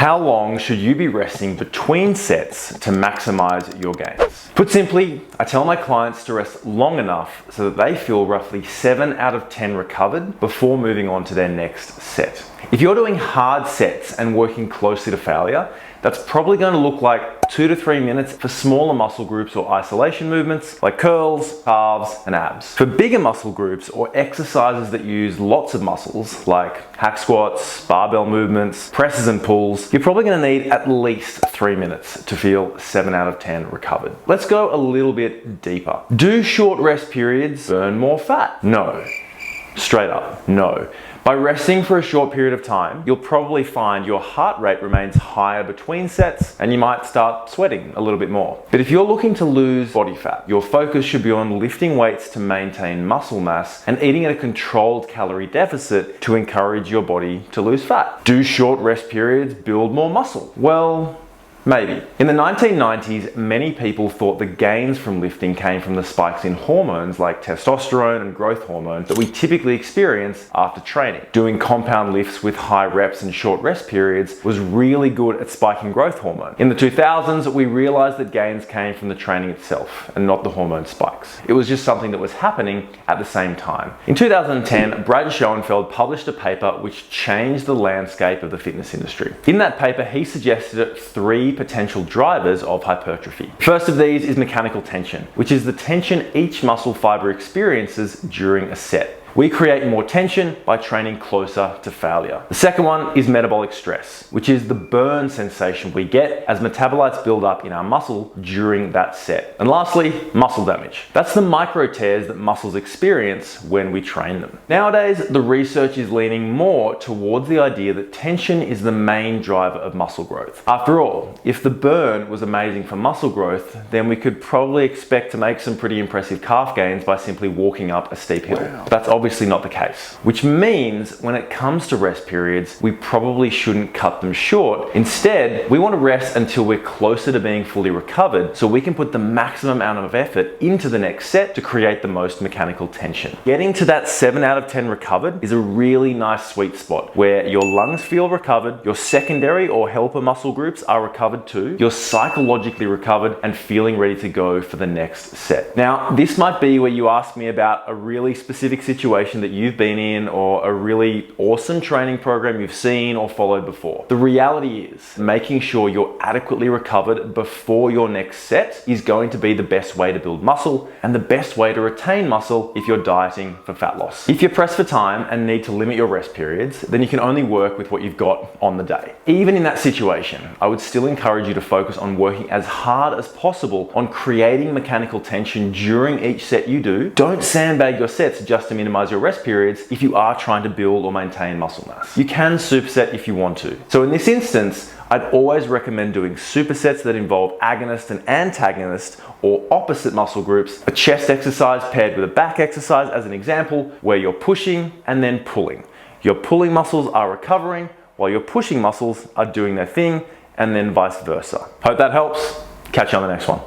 How long should you be resting between sets to maximize your gains? Put simply, I tell my clients to rest long enough so that they feel roughly 7 out of 10 recovered before moving on to their next set. If you're doing hard sets and working closely to failure, that's probably going to look like 2 to 3 minutes for smaller muscle groups or isolation movements like curls, calves, and abs. For bigger muscle groups or exercises that use lots of muscles like hack squats, barbell movements, presses and pulls, you're probably going to need at least 3 minutes to feel 7 out of 10 recovered. Let's go a little bit deeper. Do short rest periods burn more fat? No. Straight up, no. By resting for a short period of time, you'll probably find your heart rate remains higher between sets and you might start sweating a little bit more. But if you're looking to lose body fat, your focus should be on lifting weights to maintain muscle mass and eating at a controlled calorie deficit to encourage your body to lose fat. Do short rest periods build more muscle? Well, maybe. In the 1990s, many people thought the gains from lifting came from the spikes in hormones like testosterone and growth hormone that we typically experience after training. Doing compound lifts with high reps and short rest periods was really good at spiking growth hormone. In the 2000s, we realized that gains came from the training itself and not the hormone spikes. It was just something that was happening at the same time. In 2010, Brad Schoenfeld published a paper which changed the landscape of the fitness industry. In that paper, he suggested 3 potential drivers of hypertrophy. First of these is mechanical tension, which is the tension each muscle fiber experiences during a set. We create more tension by training closer to failure. The second one is metabolic stress, which is the burn sensation we get as metabolites build up in our muscle during that set. And lastly, muscle damage. That's the micro tears that muscles experience when we train them. Nowadays, the research is leaning more towards the idea that tension is the main driver of muscle growth. After all, if the burn was amazing for muscle growth, then we could probably expect to make some pretty impressive calf gains by simply walking up a steep hill. Wow. That's obviously not the case, which means when it comes to rest periods, we probably shouldn't cut them short. Instead, we want to rest until we're closer to being fully recovered so we can put the maximum amount of effort into the next set to create the most mechanical tension. Getting to that 7 out of 10 recovered is a really nice sweet spot where your lungs feel recovered, your secondary or helper muscle groups are recovered too, you're psychologically recovered and feeling ready to go for the next set. Now, this might be where you ask me about a really specific situation that you've been in or a really awesome training program you've seen or followed before. The reality is making sure you're adequately recovered before your next set is going to be the best way to build muscle and the best way to retain muscle if you're dieting for fat loss. If you're pressed for time and need to limit your rest periods, then you can only work with what you've got on the day. Even in that situation, I would still encourage you to focus on working as hard as possible on creating mechanical tension during each set you do. Don't sandbag your sets just to minimize your rest periods if you are trying to build or maintain muscle mass. You can superset if you want to. So in this instance, I'd always recommend doing supersets that involve agonist and antagonist or opposite muscle groups, a chest exercise paired with a back exercise as an example, where you're pushing and then pulling. Your pulling muscles are recovering while your pushing muscles are doing their thing, and then vice versa. Hope that helps. Catch you on the next one.